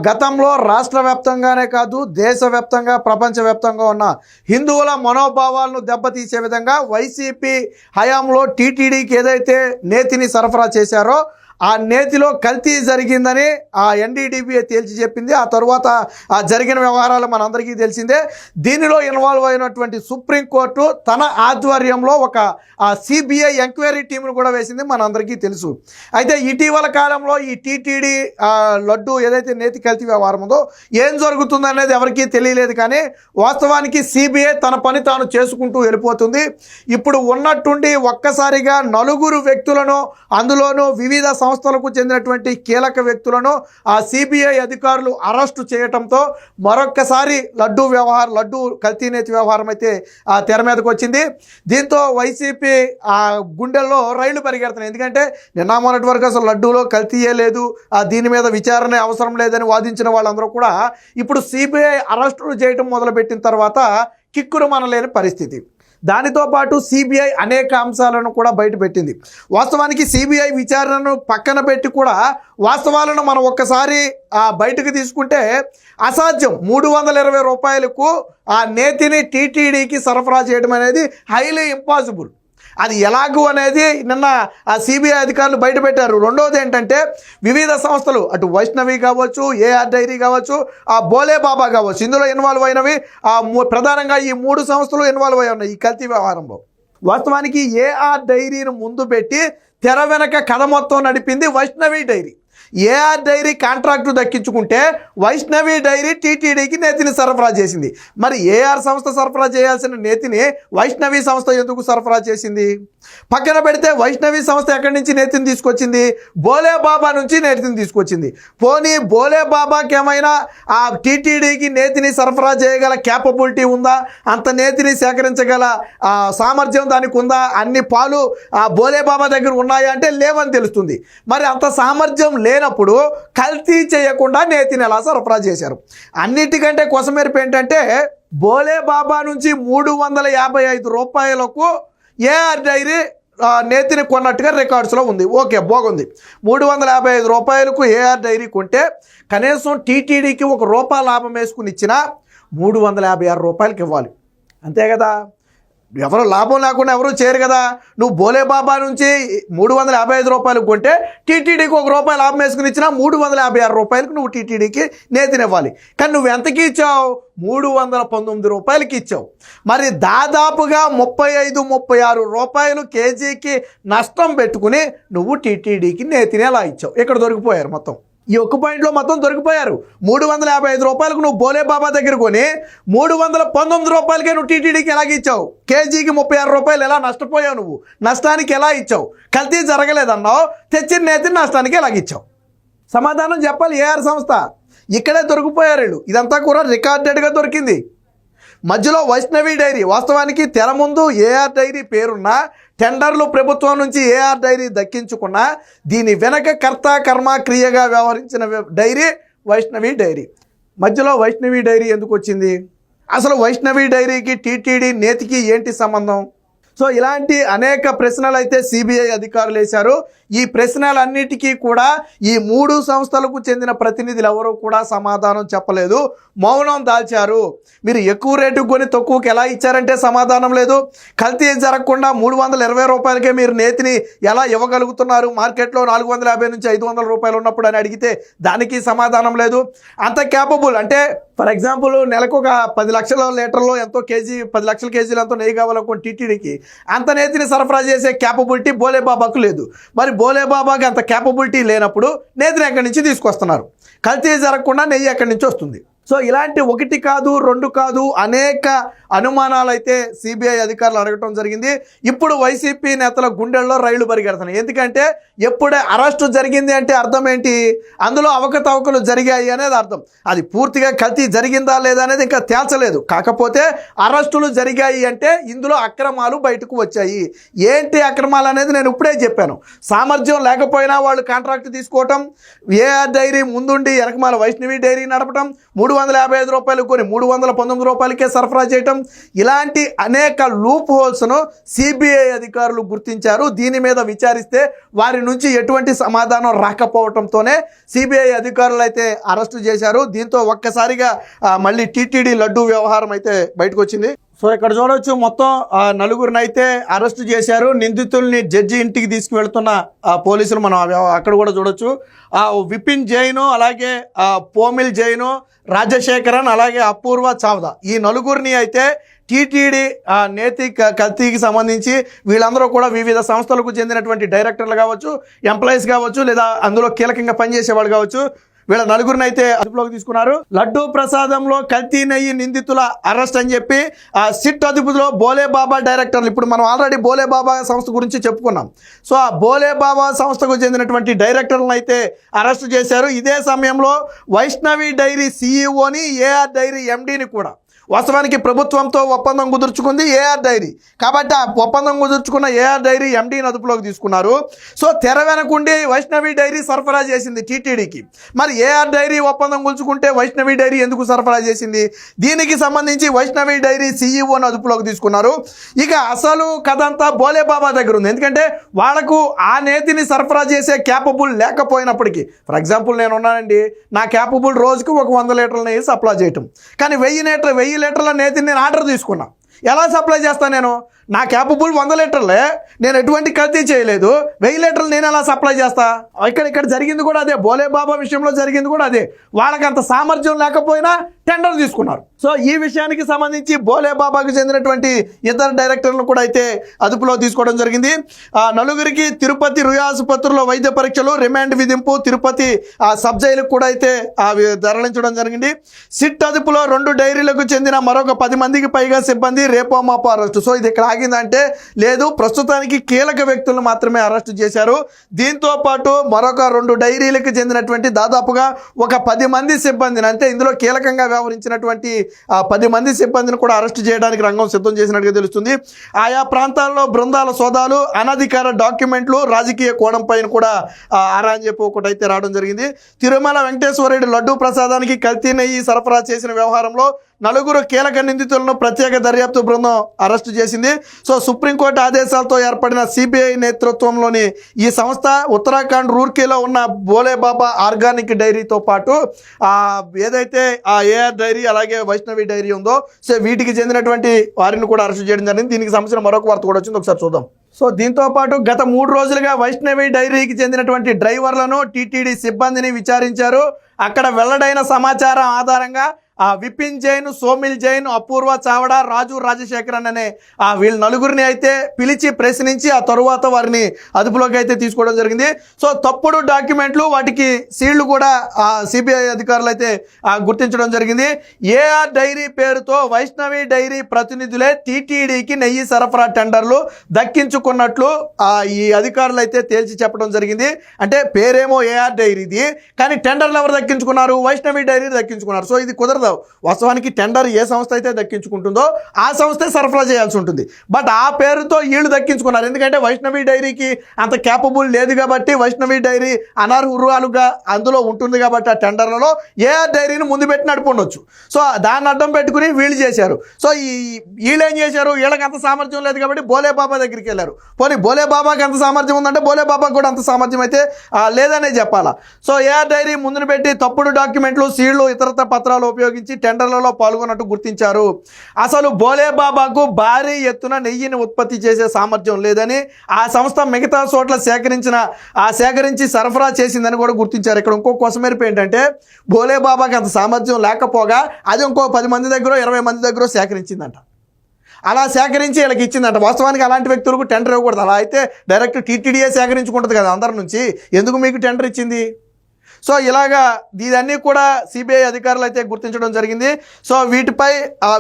గతంలో రాష్ట్ర వ్యాప్తంగానే కాదు దేశవ్యాప్తంగా ప్రపంచవ్యాప్తంగా ఉన్న హిందువుల మనోభావాలను దెబ్బతీసే విధంగా వైసీపీ హయాంలో టీటీడీకి ఏదైతే నేతిని సరఫరా చేశారో ఆ నేతిలో కల్తీ జరిగిందని ఆ ఎన్డీడీబీఏ తేల్చి చెప్పింది. ఆ తర్వాత ఆ జరిగిన వ్యవహారాలు మనందరికీ తెలిసిందే. దీనిలో ఇన్వాల్వ్ అయినటువంటి సుప్రీంకోర్టు తన ఆధ్వర్యంలో ఒక సిబిఐ ఎంక్వైరీ టీంను కూడా వేసింది, మనందరికీ తెలుసు. అయితే ఇటీవల కాలంలో ఈ టీటీడీ లడ్డు ఏదైతే నేతి కల్తీ వ్యవహారం ఉందో ఏం జరుగుతుందనేది ఎవరికీ తెలియలేదు. కానీ వాస్తవానికి సిబిఐ తన పని తాను చేసుకుంటూ వెళ్ళిపోతుంది. ఇప్పుడు ఉన్నట్టుండి ఒక్కసారిగా నలుగురు వ్యక్తులను, అందులోనూ వివిధ సంస్థలకు చెందినటువంటి కీలక వ్యక్తులను ఆ సిబిఐ అధికారులు అరెస్టు చేయడంతో మరొక్కసారి లడ్డు కల్తీ నేతి వ్యవహారం అయితే తెర మీదకి వచ్చింది. దీంతో వైసీపీ గుండెల్లో రైళ్లు పరిగెడుతున్నాయి. ఎందుకంటే నిన్న మొన్నటి వరకు అసలు లడ్డూలో కల్తీయే లేదు, దీని మీద విచారణ అవసరం లేదని వాదించిన వాళ్ళందరూ కూడా ఇప్పుడు సిబిఐ అరెస్టులు చేయడం మొదలుపెట్టిన తర్వాత కిక్కురు మనలేని పరిస్థితి. దానితో పాటు సిబిఐ అనేక అంశాలను కూడా బయటపెట్టింది. వాస్తవానికి సిబిఐ విచారణను పక్కన పెట్టి కూడా వాస్తవాలను మనం ఒక్కసారి బయటకు తీసుకుంటే అసాధ్యం. 320 రూపాయలకు ఆ నేతిని టీటీడీకి సరఫరా చేయడం అనేది హైలీ ఇంపాసిబుల్. అది ఎలాగూ అనేది నిన్న ఆ సిబిఐ అధికారులు బయటపెట్టారు. రెండవది ఏంటంటే వివిధ సంస్థలు, అటు వైష్ణవి కావచ్చు, ఏఆర్ డైరీ కావచ్చు, ఆ బోలే బాబా కావచ్చు, ఇందులో ఇన్వాల్వ్ అయినవి ప్రధానంగా ఈ 3 సంస్థలు ఇన్వాల్వ్ అయి ఉన్నాయి ఈ కల్తీ వ్యవహారంలో. వాస్తవానికి ఏఆర్ డైరీని ముందు పెట్టి తెర వెనక కథ మొత్తం నడిపింది Vaishnavi dairy. AR dairy contract దక్కించుకుంటే వైష్ణవి డైరీ టీటీడీకి నేతిని సరఫరా చేసింది. మరి ఏఆర్ సంస్థ సరఫరా చేయాల్సిన నేతిని వైష్ణవి సంస్థ ఎందుకు సరఫరా చేసింది? పక్కన పెడితే వైష్ణవి సంస్థ ఎక్కడి నుంచి నేతిని తీసుకొచ్చింది? బోలే బాబా నుంచి నేతిని తీసుకొచ్చింది. పోనీ బోలే బాబాకి ఏమైనా ఆ టీటీడీకి నేతిని సరఫరా చేయగల క్యాపబిలిటీ ఉందా? అంత నేతిని సేకరించగల సామర్థ్యం దానికి ఉందా? అన్ని పాలు ఆ బోలే బాబా దగ్గర ఉన్నాయా అంటే లేవని తెలుస్తుంది. మరి అంత సామర్థ్యం లేనప్పుడు కల్తీ చేయకుండా నేతిని ఎలా సరఫరా చేశారు? అన్నిటికంటే కొసమెరుపు ఏంటంటే బోలే బాబా నుంచి 355 రూపాయలకు ఏఆర్ డైరీ నేతిని కొన్నట్టుగా రికార్డ్స్లో ఉంది. ఓకే, బాగుంది. 355 రూపాయలకు ఏఆర్ డైరీ కొంటే కనీసం టీటీడీకి ₹1 లాభం వేసుకుని ఇచ్చినా 356 రూపాయలకి ఇవ్వాలి, అంతే కదా? ఎవరు లాభం లేకుండా ఎవరు చేయరు కదా. నువ్వు బోలే బాబా నుంచి 355 రూపాయలకు కొంటే టీటీడీకి ₹1 లాభం వేసుకుని ఇచ్చినా 356 రూపాయలకు నువ్వు టీటీడీకి నేతిని ఇవ్వాలి. కానీ నువ్వు ఎంతకి ఇచ్చావు? 319 రూపాయలకి ఇచ్చావు. మరి దాదాపుగా 35-36 రూపాయలు కేజీకి నష్టం పెట్టుకుని నువ్వు టీటీడీకి నేతిని ఎలా ఇచ్చావు? ఇక్కడ దొరికిపోయారు మొత్తం. ఈ ఒక్క పాయింట్లో మొత్తం దొరికిపోయారు. 355 రూపాయలకు నువ్వు బోలే బాబా దగ్గర కొని 319 రూపాయలకే నువ్వు టీటీడీకి ఎలాగ ఇచ్చావు? కేజీకి 36 రూపాయలు ఎలా నష్టపోయావు? నువ్వు నష్టానికి ఎలా ఇచ్చావు? కల్తీ జరగలేదన్నావు, తెచ్చిన నేతిని నష్టానికి ఎలాగ ఇచ్చావు? సమాధానం చెప్పాలి ఏఆర్ సంస్థ. ఇక్కడే దొరికిపోయారు వీళ్ళు. ఇదంతా కూడా రికార్డెడ్గా దొరికింది. మధ్యలో వైష్ణవి డైరీ, వాస్తవానికి తెర ముందు ఏఆర్ డైరీ పేరున్న టెండర్లు ప్రభుత్వం నుంచి ఏఆర్ డైరీ దక్కించుకున్న దీని వెనక కర్త కర్మ క్రియగా వ్యవహరించిన డైరీ వైష్ణవి డైరీ. మధ్యలో వైష్ణవి డైరీ ఎందుకు వచ్చింది? అసలు వైష్ణవి డైరీకి టీటీడీ నేతికి ఏంటి సంబంధం? సో ఇలాంటి అనేక ప్రశ్నలు అయితే సిబిఐ అధికారులు వేశారు. ఈ ప్రశ్నలన్నిటికీ కూడా ఈ 3 సంస్థలకు చెందిన ప్రతినిధులు ఎవరు కూడా సమాధానం చెప్పలేదు, మౌనం దాల్చారు. మీరు ఎక్కువ రేటుకు కొని తక్కువకి ఎలా ఇచ్చారంటే సమాధానం లేదు. కల్తీ జరగకుండా 320 రూపాయలకే మీరు నేతిని ఎలా ఇవ్వగలుగుతున్నారు? మార్కెట్లో 450 నుంచి 500 రూపాయలు ఉన్నప్పుడు అని అడిగితే దానికి సమాధానం లేదు. అంత క్యాపబుల్ అంటే ఫర్ ఎగ్జాంపుల్ నెలకు ఒక 10 లక్షల లీటర్లో ఎంతో 10 లక్షల కేజీలు ఎంతో నెయ్యి కావాలనుకోండి టీటీడీకి, అంత నేతిని సరఫరా చేసే క్యాపబిలిటీ బోలే బాబాకు లేదు. మరి బోలే బాబాకి అంత క్యాపబిలిటీ లేనప్పుడు నేతిని ఎక్కడి నుంచి తీసుకొస్తున్నారు? కల్తీ జరగకుండా నెయ్యి ఎక్కడి నుంచి వస్తుంది? సో ఇలాంటి 1 కాదు 2 కాదు అనేక అనుమానాలు అయితే సిబిఐ అధికారులు అడగటం జరిగింది. ఇప్పుడు వైసీపీ నేతల గుండెల్లో రైళ్లు పరిగెడుతున్నాయి. ఎందుకంటే ఎప్పుడే అరెస్టు జరిగింది అంటే అర్థం ఏంటి? అందులో అవకతవకలు జరిగాయి అనేది అర్థం. అది పూర్తిగా కల్తీ జరిగిందా లేదా అనేది ఇంకా తేల్చలేదు. కాకపోతే అరెస్టులు జరిగాయి అంటే ఇందులో అక్రమాలు బయటకు వచ్చాయి. ఏంటి అక్రమాలు అనేది నేను ఇప్పుడే చెప్పాను. సామర్థ్యం లేకపోయినా వాళ్ళు కాంట్రాక్ట్ తీసుకోవటం, ఏఆర్ డైరీ ముందుండి వెనకమాల వైష్ణవి డైరీ నడపటం, 355 రూపాయలు కొని 319 రూపాయలకే సరఫరా చేయటం, ఇలాంటి అనేక లూప్ హోల్స్ను సిబిఐ అధికారులు గుర్తించారు. దీని మీద విచారిస్తే వారి నుంచి ఎటువంటి సమాధానం రాకపోవడంతోనే సిబిఐ అధికారులు అయితే అరెస్టు చేశారు. దీంతో ఒక్కసారిగా మళ్ళీ టీటీడీ లడ్డూ వ్యవహారం అయితే బయటకు వచ్చింది. సో ఇక్కడ చూడవచ్చు, మొత్తం నలుగురిని అయితే అరెస్టు చేశారు. నిందితుల్ని జడ్జి ఇంటికి తీసుకువెళ్తున్న పోలీసులు మనం అక్కడ కూడా చూడొచ్చు. విపిన్ జైను, అలాగే పోమిల్ జైను, రాజశేఖరన్, అలాగే అపూర్వ చావ్దా, ఈ నలుగురిని అయితే టీటీడీ నేతి కల్తీకి సంబంధించి వీళ్ళందరూ కూడా వివిధ సంస్థలకు చెందినటువంటి డైరెక్టర్లు కావచ్చు, ఎంప్లాయీస్ కావచ్చు, లేదా అందులో కీలకంగా పనిచేసేవాళ్ళు కావచ్చు, వీళ్ళ నలుగురిని అయితే అదుపులోకి తీసుకున్నారు. లడ్డూ ప్రసాదంలో కల్తీ నెయ్యి నిందితుల అరెస్ట్ అని చెప్పి సిట్ అదుపులో బోలే బాబా డైరెక్టర్లు, ఇప్పుడు మనం ఆల్రెడీ బోలే బాబా సంస్థ గురించి చెప్పుకున్నాం. సో ఆ బోలే బాబా సంస్థకు చెందినటువంటి డైరెక్టర్లను అయితే అరెస్ట్ చేశారు. ఇదే సమయంలో వైష్ణవి డైరీ సీఈఓని, ఏఆర్ డైరీ ఎండీని కూడా వాస్తవానికి ప్రభుత్వంతో ఒప్పందం కుదుర్చుకుంది ఏఆర్ డైరీ, కాబట్టి ఆ ఒప్పందం కుదుర్చుకున్న ఏఆర్ డైరీ ఎండీని అదుపులోకి తీసుకున్నారు. సో తెర వెనకుండి వైష్ణవి డైరీ సరఫరా చేసింది టీటీడీకి. మరి ఏఆర్ డైరీ ఒప్పందం కుదుర్చుకుంటే వైష్ణవి డైరీ ఎందుకు సరఫరా చేసింది? దీనికి సంబంధించి వైష్ణవి డైరీ సీఈఓని అదుపులోకి తీసుకున్నారు. ఇక అసలు కథ అంతా బోలే బాబా దగ్గర ఉంది. ఎందుకంటే వాళ్లకు ఆ నేతిని సరఫరా చేసే క్యాపబుల్ లేకపోయినప్పటికీ, ఫర్ ఎగ్జాంపుల్ నేను ఉన్నానండి, నా క్యాపబుల్ రోజుకి ఒక 100 లీటర్ల నెయ్యి సప్లై చేయటం, కానీ 1000 లీటర్ల నేతిని నేను ఆర్డర్ తీసుకున్నా. ఎలా సప్లై చేస్తాను? నేను నా క్యాపబుల్ 100 లీటర్లే, నేను ఎటువంటి కల్తీ చేయలేదు. 1000 లీటర్లు నేను ఎలా సప్లై చేస్తా? ఇక్కడ జరిగింది కూడా అదే, బోలే బాబా విషయంలో జరిగింది కూడా అదే. వాళ్ళకి అంత సామర్థ్యం లేకపోయినా టెండర్ తీసుకున్నారు. సో ఈ విషయానికి సంబంధించి బోలే బాబాకు చెందినటువంటి ఇద్దరు డైరెక్టర్లను కూడా అయితే అదుపులో తీసుకోవడం జరిగింది. నలుగురికి తిరుపతి రుయా ఆసుపత్రిలో వైద్య పరీక్షలు, రిమాండ్ విధింపు, తిరుపతి సబ్ జైలుకు కూడా అయితే తరలించడం జరిగింది. సిట్ అదుపులో 2 డైరీలకు చెందిన మరొక 10 మందికి పైగా సిబ్బంది రేపో మాపో అరెస్టు. సో ఇది ఇక్కడ ఆగిందంటే లేదు, ప్రస్తుతానికి కీలక వ్యక్తులను మాత్రమే అరెస్టు చేశారు. దీంతో పాటు మరొక 2 డైరీలకు చెందినటువంటి దాదాపుగా ఒక 10 మంది సిబ్బందిని, అంటే ఇందులో కీలకంగా వ్యవహరించినటువంటి 10 మంది సిబ్బందిని కూడా అరెస్టు చేయడానికి రంగం సిద్ధం చేసినట్టుగా తెలుస్తుంది. ఆయా ప్రాంతాల్లో బృందాల సోదాలు, అనధికార డాక్యుమెంట్లు, రాజకీయ కోణం పైన కూడా ఆరా అని చెప్పి ఒకటైతే రావడం జరిగింది. తిరుమల వెంకటేశ్వర రెడ్డి లడ్డూ ప్రసాదానికి కల్తీ నెయ్యి సరఫరా చేసిన వ్యవహారంలో 4 కీలక నిందితులను ప్రత్యేక దర్యాప్తు బృందం అరెస్టు చేసింది. సో సుప్రీంకోర్టు ఆదేశాలతో ఏర్పడిన సిబిఐ నేతృత్వంలోని ఈ సంస్థ ఉత్తరాఖండ్ రూర్కీలో ఉన్న బోలే బాబా ఆర్గానిక్ డైరీతో పాటు ఏదైతే ఆ ఏఆర్ డైరీ అలాగే వైష్ణవి డైరీ ఉందో, సో వీటికి చెందినటువంటి వారిని కూడా అరెస్టు చేయడం జరిగింది. దీనికి సంబంధించిన మరొక వార్త కూడా వచ్చింది, ఒకసారి చూద్దాం. సో దీంతో పాటు గత 3 రోజులుగా వైష్ణవి డైరీకి చెందినటువంటి డ్రైవర్లను, టీటీడీ సిబ్బందిని విచారించారు. అక్కడ వెల్లడైన సమాచారం ఆధారంగా విపిన్ జైన్, సోమిల్ జైన్, అపూర్వ చావడా, రాజు రాజశేఖరన్ అనే వీళ్ళ నలుగురిని అయితే పిలిచి ప్రశ్నించి ఆ తరువాత వారిని అదుపులోకి అయితే తీసుకోవడం జరిగింది. సో తప్పుడు డాక్యుమెంట్లు, వాటికి సీళ్లు కూడా సిబిఐ అధికారులు అయితే గుర్తించడం జరిగింది. ఏఆర్ డైరీ పేరుతో వైష్ణవి డైరీ ప్రతినిధులే టీటీడీకి నెయ్యి సరఫరా టెండర్లు దక్కించుకున్నట్లు ఈ అధికారులు అయితే తేల్చి చెప్పడం జరిగింది. అంటే పేరేమో ఏఆర్ డైరీది, కానీ టెండర్లు ఎవరు దక్కించుకున్నారు? వైష్ణవి డైరీ దక్కించుకున్నారు. సో ఇది కుదరదు. వాస్తవానికి టెండర్ ఏ సంస్థ అయితే దక్కించుకుంటుందో ఆ సంస్థే సరఫరా చేయాల్సి ఉంటుంది. బట్ ఆ పేరుతో వీళ్ళు దక్కించుకున్నారు. ఎందుకంటే వైష్ణవి డైరీకి అంత క్యాపబుల్ లేదు కాబట్టి, వైష్ణవి డైరీ అనర్హురాలుగా అందులో ఉంటుంది కాబట్టి ఆ టెండర్లలో ఏఆర్ డైరీని ముందు పెట్టి నడుపుండొచ్చు. సో దాన్ని అడ్డం పెట్టుకుని వీళ్ళు చేశారు. సో వీళ్ళు ఏం చేశారు? వీళ్ళకి అంత సామర్థ్యం లేదు కాబట్టి బోలే బాబా దగ్గరికి వెళ్ళారు. పోనీ బోలే బాబాకి అంత సామర్థ్యం ఉందంటే బోలే బాబాకి కూడా అంత సామర్థ్యం అయితే లేదనే చెప్పాలా. సో ఏఆర్ డైరీ ముందును పెట్టి తప్పుడు డాక్యుమెంట్లు, సీళ్లు, ఇతరత్ర పత్రాలు ఉపయోగించి టెండర్లలో పాల్గొన్నట్టు గుర్తించారు. అసలు బోలే బాబాకు భారీ ఎత్తున నెయ్యిని ఉత్పత్తి చేసే సామర్థ్యం లేదని, ఆ సంస్థ మిగతా చోట్ల సేకరించి సరఫరా చేసిందని కూడా గుర్తించారు. ఇక్కడ ఇంకో కొసమెరుపు ఏంటంటే, బోలే బాబాకి అంత సామర్థ్యం లేకపోగా అది ఇంకో 10 మంది దగ్గర 20 మంది దగ్గర సేకరించిందంట. అలా సేకరించి వీళ్ళకి ఇచ్చిందంట. వాస్తవానికి అలాంటి వ్యక్తులకు టెండర్ ఇవ్వకూడదు. అలా అయితే డైరెక్ట్ టీటీడీఏ సేకరించుకుంటుంది కదా అందరి నుంచి, ఎందుకు మీకు టెండర్ ఇచ్చింది? సో ఇలాగా ఇదన్నీ కూడా సిబిఐ అధికారులు అయితే గుర్తించడం జరిగింది. సో వీటిపై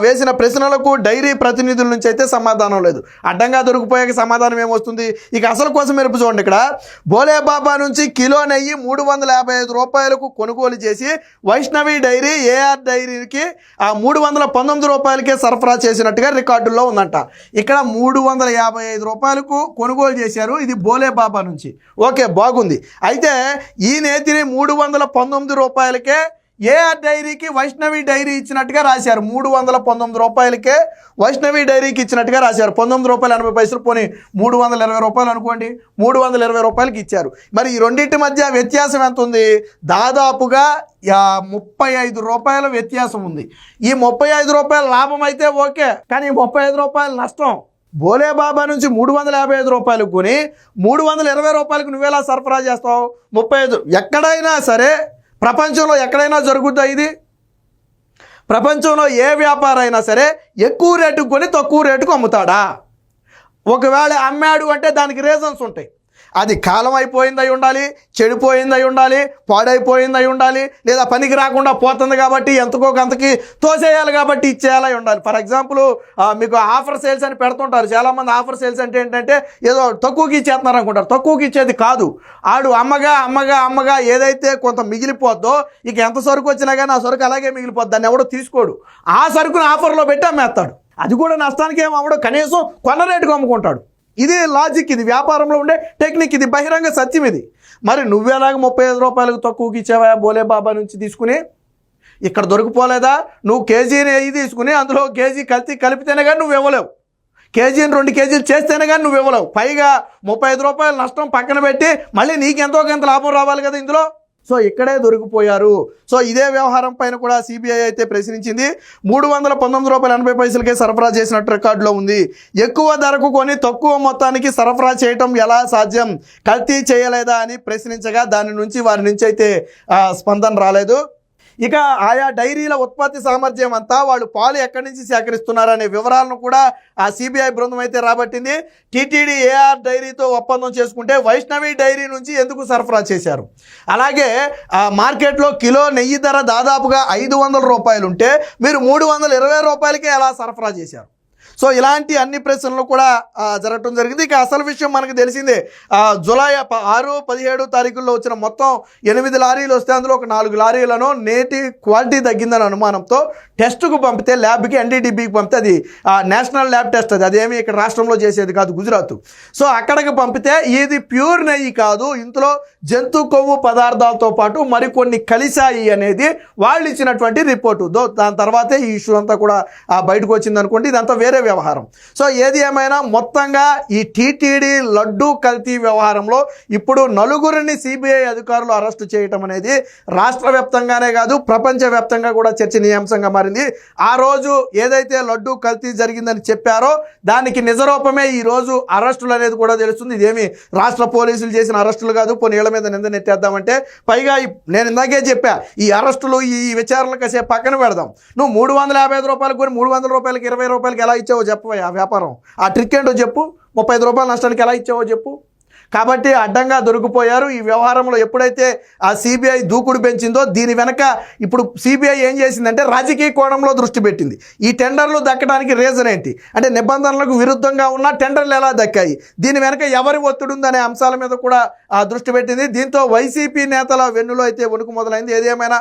వేసిన ప్రశ్నలకు డైరీ ప్రతినిధుల నుంచి అయితే సమాధానం లేదు. అడ్డంగా దొరికిపోయాక సమాధానం ఏమొస్తుంది? ఇక అసలు కోసం మెరుపు చూడండి. ఇక్కడ బోలే బాబా నుంచి కిలో నెయ్యి 355 రూపాయలకు కొనుగోలు చేసి వైష్ణవి డైరీ ఏఆర్ డైరీకి 319 రూపాయలకే సరఫరా చేసినట్టుగా రికార్డుల్లో ఉందంట. ఇక్కడ 355 రూపాయలకు కొనుగోలు చేశారు. ఇది బోలే బాబా నుంచి. ఓకే, బాగుంది. అయితే ఈ నేతిని 319 రూపాయలకే ఏఆర్ డైరీకి వైష్ణవి డైరీ ఇచ్చినట్టుగా రాశారు. 319 రూపాయలకే వైష్ణవి డైరీకి ఇచ్చినట్టుగా రాశారు. 19 రూపాయలు 80 పైసలు, పోనీ 320 రూపాయలు అనుకోండి, 320 రూపాయలకి ఇచ్చారు. మరి ఈ రెండింటి మధ్య వ్యత్యాసం ఎంత ఉంది? దాదాపుగా 35 రూపాయల వ్యత్యాసం ఉంది. ఈ 35 రూపాయల లాభం అయితే ఓకే, కానీ 35 రూపాయల నష్టం. బోలేబాబా నుంచి 355 రూపాయలకు కొని 320 రూపాయలకు నువ్వెలా సరఫరా చేస్తావు? 35. ఎక్కడైనా సరే ప్రపంచంలో ఎక్కడైనా జరుగుద్దా ఇది? ప్రపంచంలో ఏ వ్యాపారం అయినా సరే ఎక్కువ రేటుకు కొని తక్కువ రేటుకు అమ్ముతాడా? ఒకవేళ అమ్మాడు అంటే దానికి రీజన్స్ ఉంటాయి. అది కాలం అయిపోయింది అయి ఉండాలి, చెడిపోయింది అయి ఉండాలి, పాడైపోయింది అయి ఉండాలి, లేదా పనికి రాకుండా పోతుంది కాబట్టి ఎంతకో కొంతకి తోసేయాలి కాబట్టి ఇచ్చేయాలి ఉండాలి. ఫర్ ఎగ్జాంపుల్ మీకు ఆఫర్ సేల్స్ అని పెడుతుంటారు చాలామంది. ఆఫర్ సేల్స్ అంటే ఏంటంటే ఏదో తక్కువకి ఇచ్చేస్తున్నారు అనుకుంటారు. తక్కువకి ఇచ్చేది కాదు. ఆడు అమ్మగా ఏదైతే కొంత మిగిలిపోద్దో, ఇక ఎంత సరుకు వచ్చినా కానీ ఆ సరుకు అలాగే మిగిలిపోద్ది, దాన్ని ఎవడో తీసుకోడు. ఆ సరుకుని ఆఫర్లో పెట్టి అమ్మేస్తాడు. అది కూడా నష్టానికి ఏం అవ్వడు, కనీసం కొన్న రేటుకు అమ్ముకుంటాడు. ఇది లాజిక్, ఇది వ్యాపారంలో ఉండే టెక్నిక్, ఇది బహిరంగ సత్యం ఇది. మరి నువ్వేలాగ 35 రూపాయలకు తక్కువకి ఇచ్చావా బోలేబాబా నుంచి తీసుకుని? ఇక్కడ దొరికిపోలేదా? నువ్వు కేజీని నెయ్యి తీసుకుని అందులో కేజీ కలిపితేనే కానీ నువ్వు ఇవ్వలేవు. కేజీని 2 కేజీలు చేస్తేనే కానీ నువ్వు ఇవ్వలేవు. పైగా 35 రూపాయల నష్టం పక్కన పెట్టి మళ్ళీ నీకెంతో కొంత లాభం రావాలి కదా ఇందులో. సో ఇక్కడే దొరికిపోయారు. సో ఇదే వ్యవహారం పైన కూడా సిబిఐ అయితే ప్రశ్నించింది. 319 రూపాయలు 80 పైసలకే సరఫరా చేసినట్టు రికార్డులో ఉంది. ఎక్కువ ధరకు కొని తక్కువ మొత్తానికి సరఫరా చేయటం ఎలా సాధ్యం? కల్తీ చేయలేదా అని ప్రశ్నించగా వారి నుంచి అయితే స్పందన రాలేదు. ఇక ఆయా డైరీల ఉత్పత్తి సామర్థ్యం అంతా, వాళ్ళు పాలు ఎక్కడి నుంచి సేకరిస్తున్నారనే వివరాలను కూడా ఆ సిబిఐ బృందం అయితే రాబట్టింది. టీటీడీ ఏఆర్ డైరీతో ఒప్పందం చేసుకుంటే వైష్ణవి డైరీ నుంచి ఎందుకు సరఫరా చేశారు? అలాగే మార్కెట్లో కిలో నెయ్యి ధర దాదాపుగా 500 రూపాయలు ఉంటే మీరు 320 రూపాయలకే ఎలా సరఫరా చేశారు? సో ఇలాంటి అన్ని ప్రశ్నలు కూడా జరగటం జరిగింది. ఇక అసలు విషయం మనకు తెలిసిందే. జూలై 6, 17 తారీఖుల్లో వచ్చిన మొత్తం 8 లారీలు వస్తే అందులో ఒక 4 లారీలను నేటి క్వాలిటీ తగ్గిందని అనుమానంతో టెస్టుకు పంపితే, ల్యాబ్కి ఎన్డీడీబీకి పంపితే, అది నేషనల్ ల్యాబ్ టెస్ట్, అదేమి ఇక్కడ రాష్ట్రంలో చేసేది కాదు, గుజరాత్. సో అక్కడికి పంపితే ఇది ప్యూర్ నెయ్యి కాదు, ఇందులో జంతు కొవ్వు పదార్థాలతో పాటు మరికొన్ని కలిశాయి అనేది వాళ్ళు ఇచ్చినటువంటి రిపోర్టు. దాని తర్వాతే ఈ ఇష్యూ అంతా కూడా బయటకు వచ్చింది అనుకోండి. ఇదంతా వేరే వ్యవహారం. సో ఏది ఏమైనా మొత్తంగా ఈ టీటీడీ లడ్డూ కల్తీ వ్యవహారంలో ఇప్పుడు 4గురిని సిబిఐ అధికారులు అరెస్టు చేయటం అనేది రాష్ట్ర వ్యాప్తంగానే కాదు ప్రపంచవ్యాప్తంగా కూడా చర్చనీయాంశంగా మారింది. ఆ రోజు ఏదైతే లడ్డూ కల్తీ జరిగిందని చెప్పారో దానికి నిజరూపమే ఈ రోజు అరెస్టులు అనేది కూడా తెలుస్తుంది. ఇదేమి రాష్ట్ర పోలీసులు చేసిన అరెస్టులు కాదు, పోనీళ్ళ మీద నింద నెట్టేద్దామంటే. పైగా నేను ఇందాకే చెప్పా, ఈ అరెస్టులు ఈ విచారణలు కాసేపు పక్కన పెడదాం. నువ్వు 355 రూపాయలకు కొని 300 రూపాయలకి 20 రూపాయలకి ఎలా ఇచ్చావో చెప్పవా? ఆ వ్యాపారం, ఆ ట్రిక్ ఏంటో చెప్పు. 35 రూపాయల నష్టానికి ఎలా ఇచ్చావో చెప్పు. కాబట్టి అడ్డంగా దొరికిపోయారు. ఈ వ్యవహారంలో ఎప్పుడైతే ఆ సిబిఐ దూకుడు పెంచిందో దీని వెనక ఇప్పుడు సిబిఐ ఏం చేసిందంటే రాజకీయ కోణంలో దృష్టి పెట్టింది. ఈ టెండర్లు దక్కడానికి రీజన్ ఏంటి అంటే, నిబంధనలకు విరుద్ధంగా ఉన్న టెండర్లు ఎలా దక్కాయి, దీని వెనక ఎవరి ఒత్తిడి ఉందనే అంశాల మీద కూడా దృష్టి పెట్టింది. దీంతో వైసీపీ నేతల వెన్నులో అయితే వణుకు మొదలైంది. ఏదేమైనా